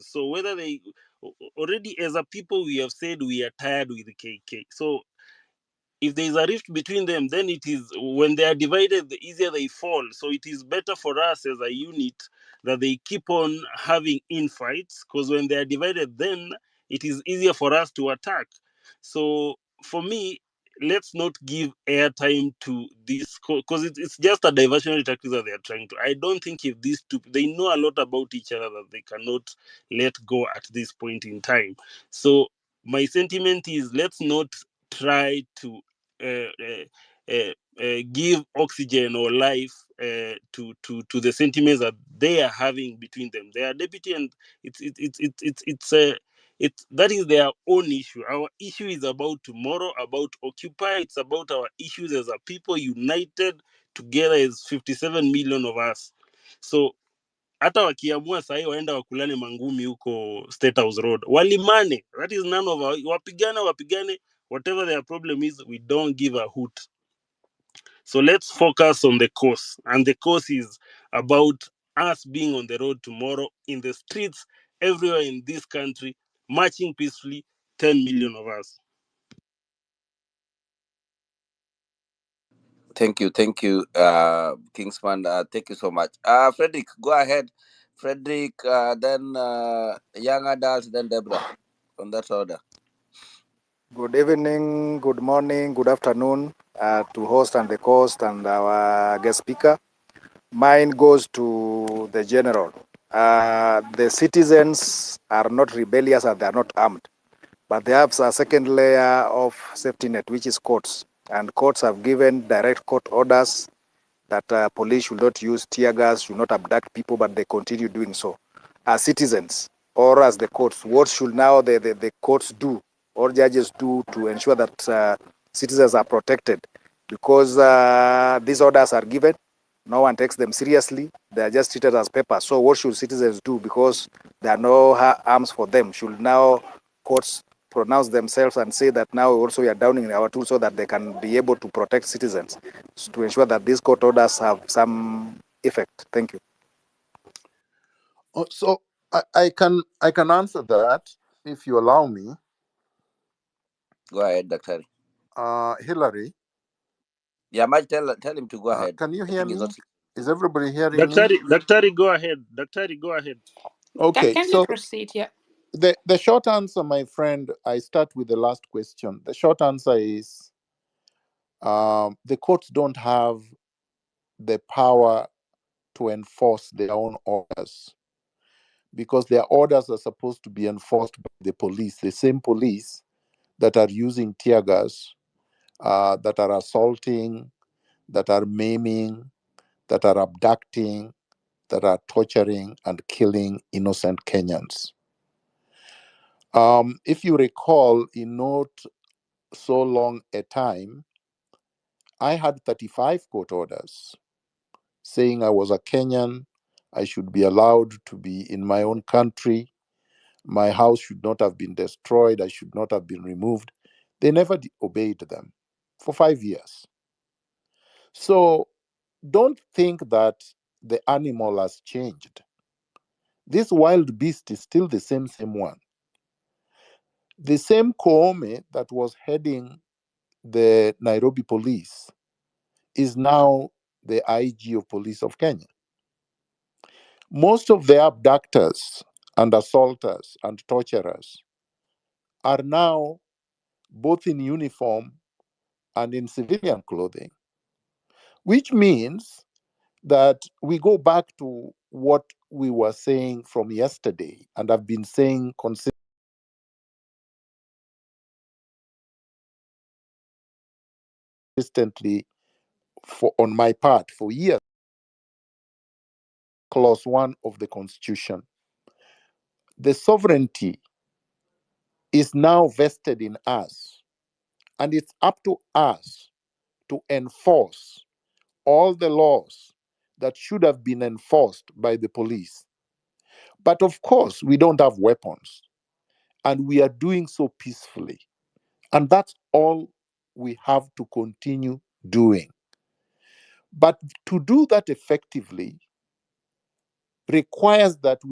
So whether they already, as a people, we have said we are tired with the KK. So if there is a rift between them, then it is when they are divided, the easier they fall. So it is better for us as a unit that they keep on having infights, because when they are divided, then it is easier for us to attack. So for me, let's not give airtime to this, because it's just a diversionary tactic that they are trying to. I don't think if these two, they know a lot about each other that they cannot let go at this point in time. So my sentiment is, let's not try to uh, uh, give oxygen or life to the sentiments that they are having between them. They are deputy, and it's that is their own issue. Our issue is about tomorrow, about Occupy. It's about our issues as a people united together as 57 million of us. So hata wakiamua sahii waenda wakulane mangumi huko State House Road, walimane, that is none of our, wapigane, whatever their problem is, we don't give a hoot. So let's focus on the cause, and the cause is about us being on the road tomorrow, in the streets everywhere in this country, marching peacefully, 10 million of us. Thank you, Kingsman. Thank you so much. Frederick, go ahead. Frederick, then young adults, then Deborah, on that order. Good evening, good morning, good afternoon to host and the host and our guest speaker. Mine goes to the general. The citizens are not rebellious and they are not armed, but they have a second layer of safety net, which is courts. And courts have given direct court orders that police should not use tear gas, should not abduct people, but they continue doing so. As citizens, or as the courts, what should now the courts do, or judges do, to ensure that citizens are protected? Because these orders are given, no one takes them seriously, they are just treated as paper. So what should citizens do? Because there are no arms for them. Should now courts pronounce themselves and say that now also we are downing our tools so that they can be able to protect citizens, to ensure that these court orders have some effect? Thank you. So I can answer that if you allow me. Go ahead, Dr. Hillary. Yeah, Mike, tell him to go ahead. Can you hear me? Is everybody hearing me? Daktari, go ahead. Daktari, go ahead. Okay, can you proceed? Yeah. The short answer, my friend, I start with the last question. The short answer is the courts don't have the power to enforce their own orders, because their orders are supposed to be enforced by the police, the same police that are using tear gas, that are assaulting, that are maiming, that are abducting, that are torturing and killing innocent Kenyans. If you recall, in not so long a time, I had 35 court orders saying I was a Kenyan, I should be allowed to be in my own country, my house should not have been destroyed, I should not have been removed. They never obeyed them for 5 years. So don't think that the animal has changed. This wild beast is still the same one. The same Koome that was heading the Nairobi police is now the IG of police of Kenya. Most of the abductors and assaulters and torturers are now both in uniform and in civilian clothing, which means that we go back to what we were saying from yesterday, and I've been saying consistently on my part for years. Clause 1 of the Constitution. The sovereignty is now vested in us, and it's up to us to enforce all the laws that should have been enforced by the police. But of course, we don't have weapons, and we are doing so peacefully. And that's all we have to continue doing. But to do that effectively requires that